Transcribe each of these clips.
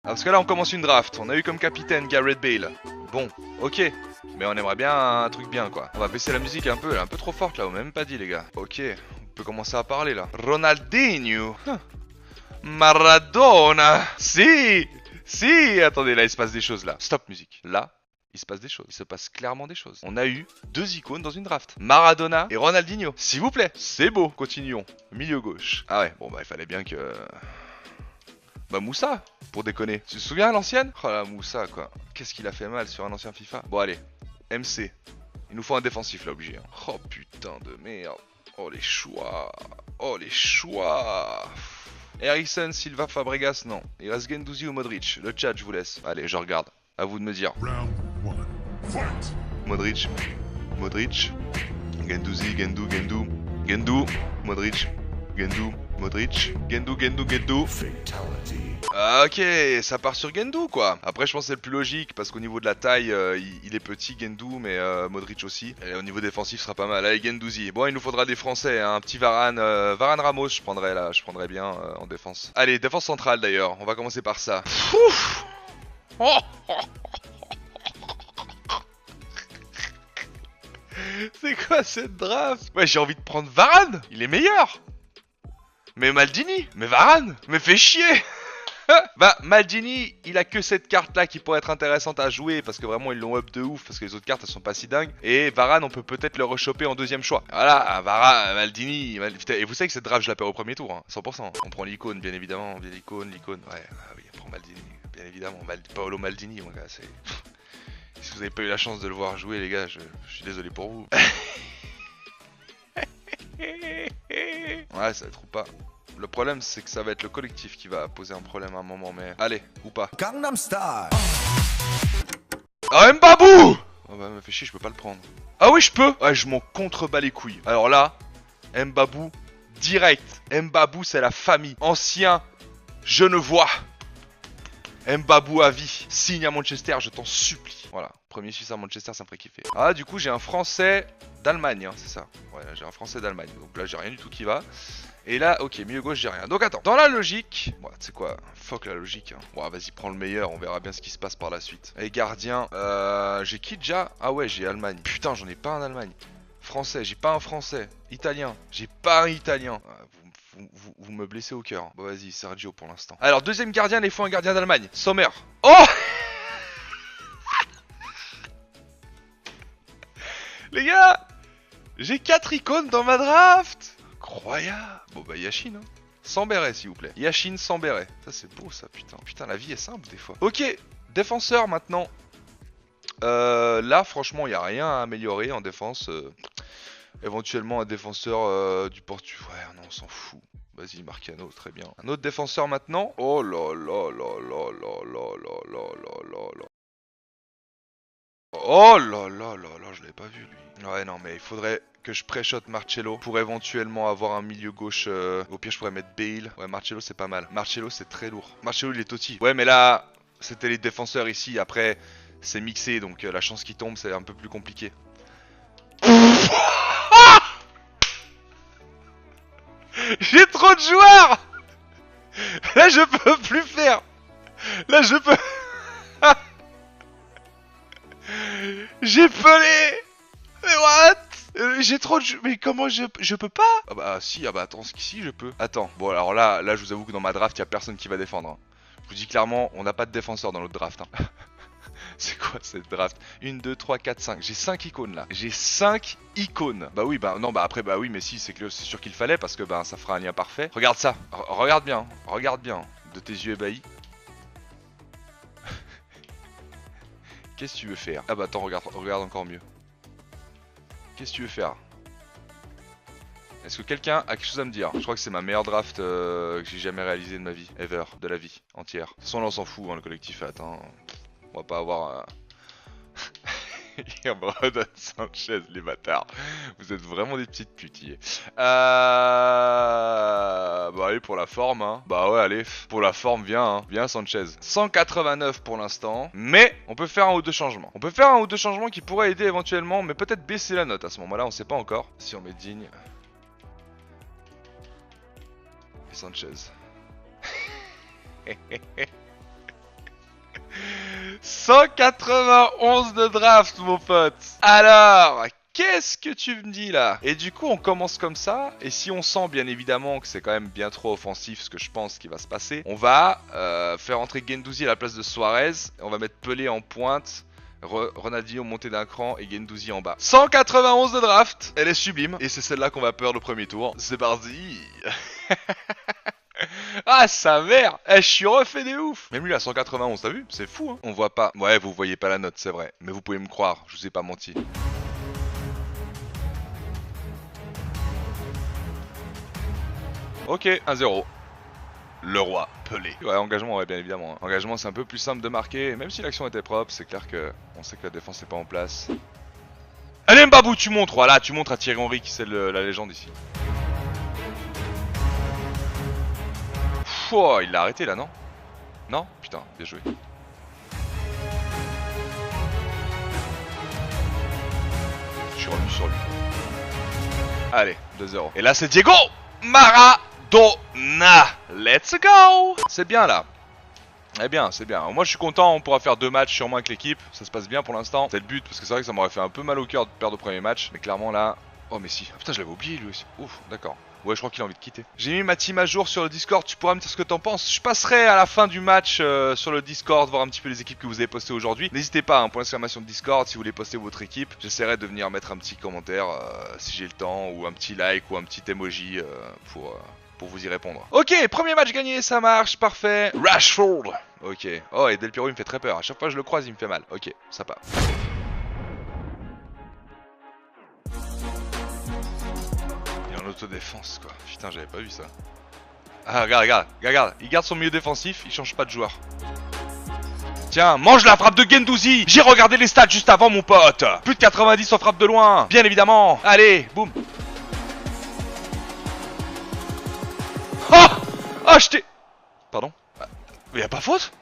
Ah, parce que là on commence une draft, on a eu comme capitaine Gareth Bale. Bon, ok, mais on aimerait bien un truc bien quoi. On va baisser la musique un peu, elle est un peu trop forte là, on m'a même pas dit les gars. Ok, on peut commencer à parler là. Ronaldinho, Maradona, si, si, attendez là il se passe des choses là. Stop musique, là. Il se passe des choses, il se passe clairement des choses. On a eu 2 icônes dans une draft. Maradona et Ronaldinho. S'il vous plaît, c'est beau. Continuons. Milieu gauche. Ah ouais, bon bah il fallait bien que... Bah Moussa, pour déconner. Tu te souviens à l'ancienne? Oh la Moussa quoi. Qu'est-ce qu'il a fait mal sur un ancien FIFA? Bon allez, MC. Il nous faut un défensif là obligé. Hein. Oh putain de merde. Oh les choix. Oh les choix. Ericsson, Silva, Fabregas, non. Il reste Guendouzi ou Modric. Le chat, je vous laisse. Allez, je regarde. À vous de me dire. Modric. Modric. Guendouzi, Gendou. Modric. Modric. Gendou. Ah, ok, ça part sur Gendou quoi. Après je pense que c'est le plus logique parce qu'au niveau de la taille il est petit Gendou mais Modric aussi. Et au niveau défensif ce sera pas mal. Allez Gendouzi. Bon il nous faudra des Français, hein. Un petit Varane, Varane Ramos je prendrais là, je prendrais bien en défense. Allez défense centrale d'ailleurs, on va commencer par ça. Ouf. Oh. C'est quoi cette draft? Ouais j'ai envie de prendre Varane. Il est meilleur. Mais Maldini. Mais Varane. Mais fais chier. Bah Maldini il a que cette carte là qui pourrait être intéressante à jouer parce que vraiment ils l'ont up de ouf parce que les autres cartes elles sont pas si dingues. Et Varane on peut peut-être le rechoper en deuxième choix. Voilà Varane, Maldini, Putain, et vous savez que cette draft je la perds au premier tour hein, 100%. On prend l'icône bien évidemment, l'icône. Ouais oui on prend Maldini bien évidemment. Paolo Maldini mon gars c'est... Si vous avez pas eu la chance de le voir jouer les gars je suis désolé pour vous. Ouais ça va être ou pas. Le problème c'est que ça va être le collectif qui va poser un problème à un moment mais... Allez, ou pas. Gangnam Style. Ah Mbabou. Oh bah me fait chier je peux pas le prendre. Ah oui je peux. Ouais je m'en contrebats les couilles. Alors là, Mbabou, direct. Mbabou c'est la famille. Ancien Genevois. Mbabou à vie. Signe à Manchester je t'en supplie. Voilà, premier Suisse à Manchester ça me ferait kiffer. Ah du coup j'ai un Français d'Allemagne hein, c'est ça. Ouais j'ai un Français d'Allemagne. Donc là j'ai rien du tout qui va. Et là, ok, milieu gauche, j'ai rien. Donc attends, dans la logique... Bon, tu sais quoi, fuck la logique. Hein. Bon, vas-y, prends le meilleur, on verra bien ce qui se passe par la suite. Et gardien, j'ai qui déjà? Ah ouais, j'ai Allemagne. Putain, j'en ai pas un Allemagne. Français, j'ai pas un Français. Italien, j'ai pas un Italien. Vous me blessez au cœur. Bon, vas-y, Sergio pour l'instant. Alors, deuxième gardien, il faut un gardien d'Allemagne. Sommer. Oh. Les gars, j'ai 4 icônes dans ma draft. Incroyable. Bon bah Yachine hein. Sans béret s'il vous plaît. Yachine sans béret. Ça c'est beau ça putain. Putain la vie est simple des fois. Ok. Défenseur maintenant. Là franchement il n'y a rien à améliorer en défense. Éventuellement un défenseur du Portugal. Ouais non on s'en fout. Vas-y Marcano très bien. Un autre défenseur maintenant. Oh là là là là là là là là là là. Oh là là là là je l'avais pas vu lui. Ouais non mais il faudrait que je pré-shot Marcello pour éventuellement avoir un milieu gauche. Au pire je pourrais mettre Bale. Ouais Marcello c'est pas mal. Marcello c'est très lourd. Marcello il est Totti. Ouais mais là c'était les défenseurs ici. Après c'est mixé donc la chance qu'il tombe c'est un peu plus compliqué. J'ai trop de joueurs. Là je peux plus faire. Là je peux... J'ai pelé. Mais what? J'ai trop de... Mais comment je peux pas? Ah bah si, ah bah attends, si je peux. Attends, bon alors là je vous avoue que dans ma draft, il y a personne qui va défendre. Hein. Je vous dis clairement, on n'a pas de défenseur dans notre draft. Hein. C'est quoi cette draft? 1, 2, 3, 4, 5. J'ai 5 icônes là. J'ai 5 icônes. Bah oui, bah non, bah après, bah oui, mais si, c'est sûr qu'il fallait parce que bah ça fera un lien parfait. Regarde ça, regarde bien, de tes yeux ébahis. Qu'est-ce que tu veux faire? Ah bah attends, regarde encore mieux. Qu'est-ce que tu veux faire? Est-ce que quelqu'un a quelque chose à me dire? Je crois que c'est ma meilleure draft que j'ai jamais réalisée de ma vie, ever, de la vie entière. De toute façon là on s'en fout, hein, le collectif est atteint. On va pas avoir... Brodon Sanchez, les bâtards. Vous êtes vraiment des petites putiers. Bah allez pour la forme hein. Bah ouais allez, pour la forme viens hein. Viens Sanchez. 189 pour l'instant. Mais on peut faire un ou deux changements. On peut faire un ou deux changements qui pourraient aider éventuellement. Mais peut-être baisser la note à ce moment là, on sait pas encore. Si on met digne. Et Sanchez. 191 de draft, mon pote. Alors, qu'est-ce que tu me dis là? Et du coup, on commence comme ça. Et si on sent bien évidemment que c'est quand même bien trop offensif, ce que je pense qui va se passer, on va faire entrer Guendouzi à la place de Suarez. Et on va mettre Pelé en pointe. Ronaldinho monté d'un cran et Guendouzi en bas. 191 de draft. Elle est sublime. Et c'est celle-là qu'on va perdre le premier tour. C'est parti. Ah sa mère. Je suis refait des ouf. Même lui à 191, t'as vu? C'est fou hein. On voit pas. Ouais, vous voyez pas la note, c'est vrai. Mais vous pouvez me croire, je vous ai pas menti. Ok, 1-0. Le roi, Pelé. Ouais, engagement, ouais, bien évidemment. Engagement, c'est un peu plus simple de marquer. Même si l'action était propre, c'est clair que on sait que la défense n'est pas en place. Allez, Mbabou, tu montres. Voilà, tu montres à Thierry Henry qui c'est la légende ici. Oh, il l'a arrêté là, non? Non? Putain, bien joué. Je suis revenu sur lui. Allez, 2-0. Et là, c'est Diego Maradona. Let's go. C'est bien là. Eh bien, c'est bien. Moi, je suis content. On pourra faire 2 matchs sûrement avec l'équipe. Ça se passe bien pour l'instant. C'est le but parce que c'est vrai que ça m'aurait fait un peu mal au cœur de perdre le premier match. Mais clairement là... Oh mais si. Ah, putain, je l'avais oublié lui aussi. Ouf, d'accord. Ouais, je crois qu'il a envie de quitter. J'ai mis ma team à jour sur le Discord. Tu pourras me dire ce que t'en penses. Je passerai à la fin du match sur le Discord, voir un petit peu les équipes que vous avez postées aujourd'hui. N'hésitez pas, hein, point d'exclamation de Discord, si vous voulez poster votre équipe. J'essaierai de venir mettre un petit commentaire si j'ai le temps, ou un petit like, ou un petit emoji pour vous y répondre. Ok, premier match gagné, ça marche, parfait. Rashford. Ok. Oh, et Del Piero, il me fait très peur. À chaque fois que je le croise, il me fait mal. Ok, sympa. Autodéfense quoi, putain j'avais pas vu ça. Ah regarde, il garde son milieu défensif, il change pas de joueur. Tiens, mange la frappe de Guendouzi. J'ai regardé les stats juste avant mon pote. Plus de 90 en frappe de loin, bien évidemment. Allez, boum. Ah je t'ai... Pardon? Mais y'a pas faute?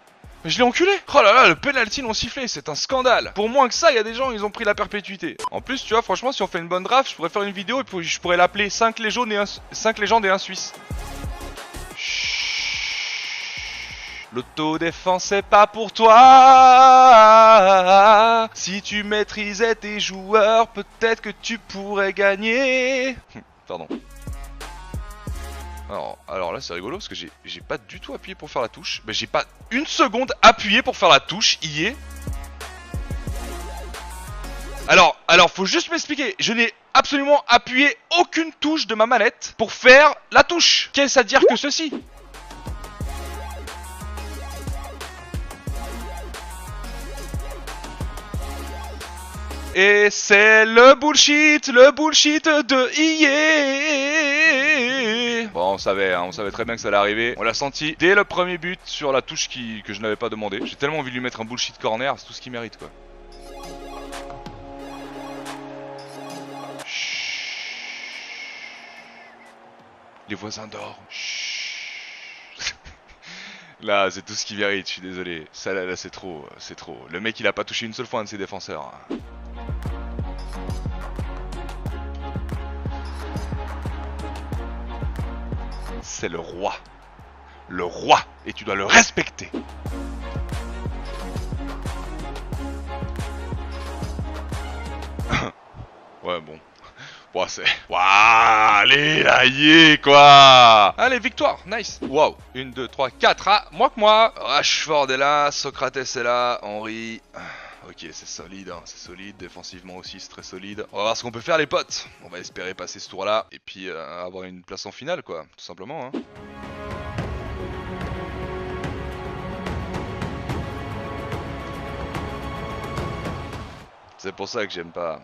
Mais je l'ai enculé. Oh là là, le penalty non sifflé, c'est un scandale. Pour moins que ça, il y a des gens, ils ont pris la perpétuité. En plus, tu vois, franchement, si on fait une bonne draft, je pourrais faire une vidéo et puis je pourrais l'appeler 5 légendes et un Suisse. L'autodéfense c'est pas pour toi. Si tu maîtrisais tes joueurs, peut-être que tu pourrais gagner. Pardon. Alors là c'est rigolo parce que j'ai pas du tout appuyé pour faire la touche. Mais j'ai pas une seconde appuyé pour faire la touche. Y est. Alors faut juste m'expliquer. Je n'ai absolument appuyé aucune touche de ma manette pour faire la touche. Qu'est-ce à dire que ceci? Et c'est le bullshit de hier. Bon, on savait très bien que ça allait arriver. On l'a senti dès le premier but sur la touche que je n'avais pas demandé. J'ai tellement envie de lui mettre un bullshit corner, c'est tout ce qu'il mérite quoi. Chut. Les voisins dorment. Là, c'est tout ce qu'il mérite, je suis désolé. Ça là, c'est trop, c'est trop. Le mec, il a pas touché une seule fois un de ses défenseurs. C'est le roi. Le roi. Et tu dois le respecter. Ouais, bon. Bon, c'est... Waouh, allez, là, y est, quoi. Allez, victoire, nice. Waouh, 1, 2, 3, 4. Ah, moi que moi. Rashford est là, Socrates est là, Henry... Ok, c'est solide, hein, c'est solide, défensivement aussi c'est très solide. On va voir ce qu'on peut faire les potes. On va espérer passer ce tour là et puis avoir une place en finale quoi, tout simplement hein. C'est pour ça que j'aime pas,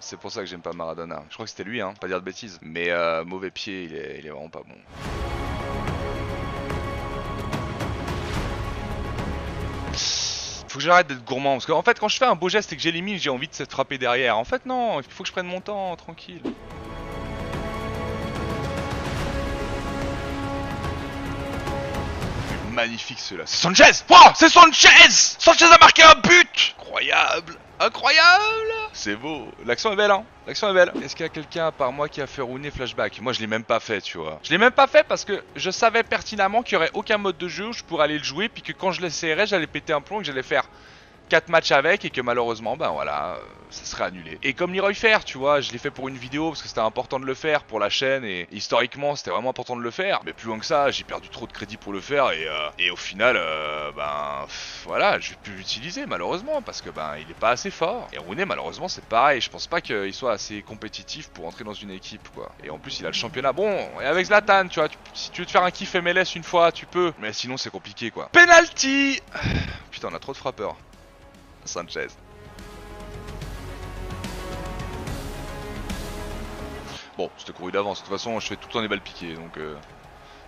Maradona. Je crois que c'était lui hein, pas dire de bêtises. Mais mauvais pied, il est vraiment pas bon. Faut que j'arrête d'être gourmand parce qu'en fait quand je fais un beau geste et que j'élimine j'ai envie de se frapper derrière. En fait non, il faut que je prenne mon temps, tranquille. Magnifique ceux-là. C'est Sanchez. Wow, c'est Sanchez. Sanchez a marqué un but. Incroyable. Incroyable. C'est beau. L'action est belle hein. L'action est belle. Est-ce qu'il y a quelqu'un à part moi qui a fait rouler flashback? Moi je l'ai même pas fait tu vois. Je l'ai même pas fait parce que je savais pertinemment qu'il y aurait aucun mode de jeu où je pourrais aller le jouer. Puis que quand je l'essayerais j'allais péter un plomb et que j'allais faire 4 matchs avec et que malheureusement, ben voilà, ça serait annulé. Et comme Leroy Fer, tu vois, je l'ai fait pour une vidéo parce que c'était important de le faire pour la chaîne et historiquement c'était vraiment important de le faire. Mais plus loin que ça, j'ai perdu trop de crédit pour le faire et au final, voilà, je vais plus l'utiliser malheureusement parce que ben il est pas assez fort. Et Rooney malheureusement c'est pareil, je pense pas qu'il soit assez compétitif pour entrer dans une équipe quoi. Et en plus il a le championnat. Bon, et avec Zlatan, tu vois, si tu veux te faire un kiff MLS une fois, tu peux. Mais sinon c'est compliqué quoi. Penalty. Putain, on a trop de frappeurs. Sanchez. Bon, c'était couru d'avance. De toute façon, je fais tout le temps des balles piquées. Donc,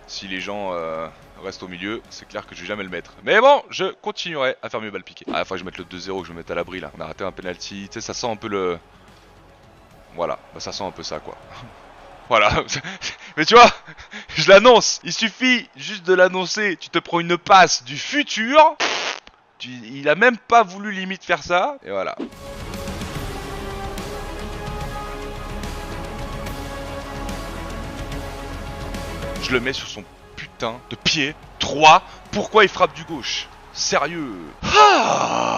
si les gens restent au milieu, c'est clair que je vais jamais le mettre. Mais bon, je continuerai à faire mes balles piquées. Ah, il faut que je mette le 2-0, que je me mette à l'abri là. On a raté un penalty. Tu sais, ça sent un peu le. Voilà, bah, ça sent un peu ça quoi. Voilà. Mais tu vois, je l'annonce. Il suffit juste de l'annoncer. Tu te prends une passe du futur. Il a même pas voulu limite faire ça. Et voilà. Je le mets sur son putain de pied 3. Pourquoi il frappe du gauche? Sérieux? Ah!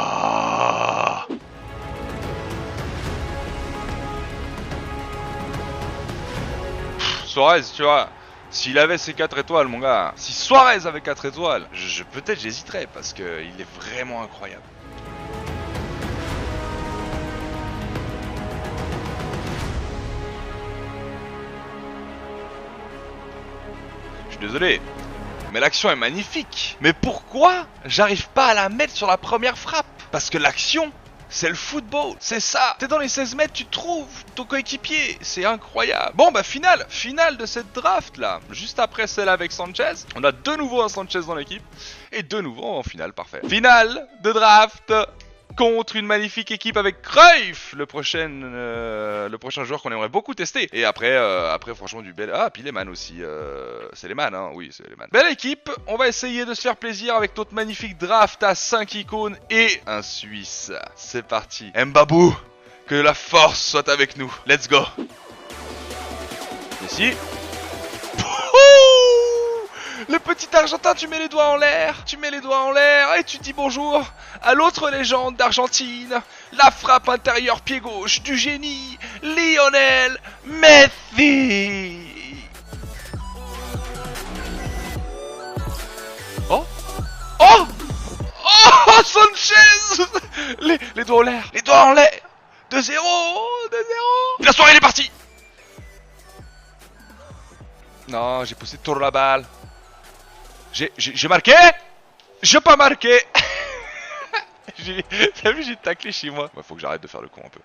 Suarez, tu vois, s'il avait ses 4 étoiles, mon gars, si Suarez avait 4 étoiles, peut-être j'hésiterais parce qu'il est vraiment incroyable. Je suis désolé, mais l'action est magnifique. Mais pourquoi j'arrive pas à la mettre sur la première frappe? Parce que l'action, c'est le football, c'est ça. T'es dans les 16 mètres, tu trouves ton coéquipier, c'est incroyable. Bon bah finale de cette draft là. Juste après celle avec Sanchez, on a de nouveau un Sanchez dans l'équipe. Et de nouveau en finale, parfait. Finale de draft contre une magnifique équipe avec Cruyff, le prochain joueur qu'on aimerait beaucoup tester. Et après franchement du bel... Ah, puis Lehmann aussi, c'est Lehmann, hein, oui, c'est Lehmann. Belle équipe, on va essayer de se faire plaisir avec notre magnifique draft à 5 icônes et un Suisse. C'est parti. Mbabou, que la force soit avec nous. Let's go. Ici. Le petit Argentin, tu mets les doigts en l'air, et tu dis bonjour à l'autre légende d'Argentine, la frappe intérieure pied gauche du génie, Lionel Messi. Oh, oh, oh, Sanchez. Les doigts en l'air, 2-0, 2-0. La soirée elle est partie. Non, j'ai poussé trop la balle. J'ai marqué. J'ai pas marqué. T'as vu, j'ai taclé chez moi. Ouais, faut que j'arrête de faire le con un peu.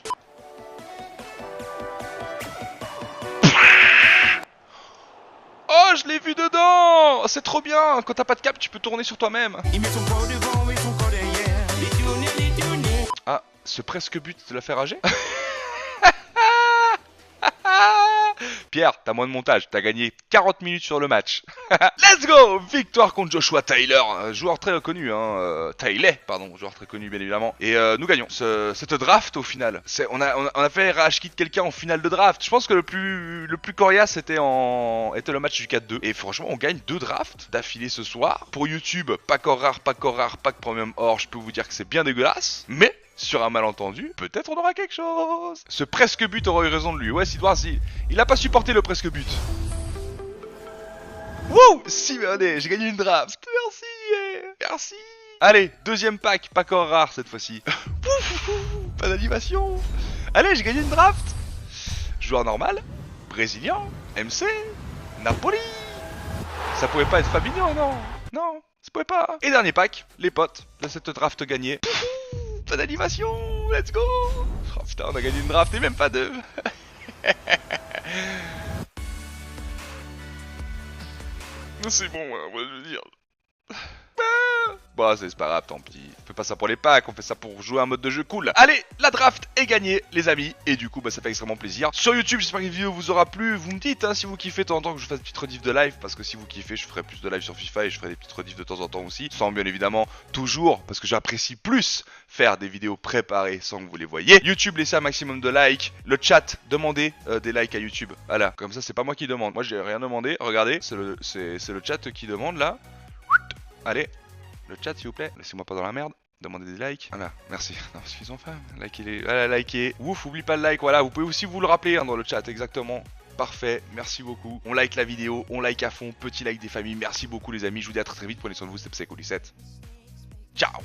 Oh, je l'ai vu dedans. C'est trop bien. Quand t'as pas de cap, tu peux tourner sur toi-même. Ah, ce presque but te l'a fait rager. Pierre, t'as moins de montage, t'as gagné 40 minutes sur le match. Let's go! Victoire contre Joshua Taylor, joueur très connu, hein. Joueur très connu bien évidemment. Et nous gagnons cette draft au final. On a fait rage kit quelqu'un en finale de draft. Je pense que le plus coriace était le match du 4-2. Et franchement, on gagne 2 drafts d'affilée ce soir. Pour YouTube, pack rare, pack premium or, je peux vous dire que c'est bien dégueulasse. Mais sur un malentendu, peut-être on aura quelque chose. Ce presque but aurait eu raison de lui. Ouais, il a pas supporté le presque but. Wow, Simeone, j'ai gagné une draft. Merci. Allez, deuxième pack rare cette fois-ci. Pas d'animation. Allez, j'ai gagné une draft. Joueur normal, brésilien, MC, Napoli. Ça pouvait pas être Fabinho, non. Non, ça pouvait pas. Et dernier pack, les potes de cette draft gagnée. Pas d'animation, let's go. Oh putain, on a gagné une draft et même pas 2. C'est bon, hein, moi je veux dire. Bah c'est pas grave, tant pis. On fait pas ça pour les packs, on fait ça pour jouer un mode de jeu cool. Allez, la draft est gagnée, les amis. Et du coup, bah ça fait extrêmement plaisir. Sur YouTube, j'espère que la vidéo vous aura plu. Vous me dites hein, si vous kiffez de temps en temps que je fasse des petites rediff de live. Parce que si vous kiffez, je ferai plus de live sur FIFA et je ferai des petites rediff de temps en temps aussi. Sans bien évidemment, toujours, parce que j'apprécie plus faire des vidéos préparées sans que vous les voyez. YouTube, laissez un maximum de likes. Le chat, demandez des likes à YouTube. Voilà, comme ça c'est pas moi qui demande. Moi j'ai rien demandé. Regardez, c'est le chat qui demande là. Allez, le chat s'il vous plaît, laissez-moi pas dans la merde. Demandez des likes. Voilà, merci. Non, parce qu'ils ont faim. Likez-les. Voilà, likez. Ouf, oublie pas le like. Voilà, vous pouvez aussi vous le rappeler hein, dans le chat, exactement. Parfait, merci beaucoup. On like la vidéo, on like à fond. Petit like des familles. Merci beaucoup, les amis. Je vous dis à très vite. Prenez soin de vous, c'était Psycho 17. Ciao.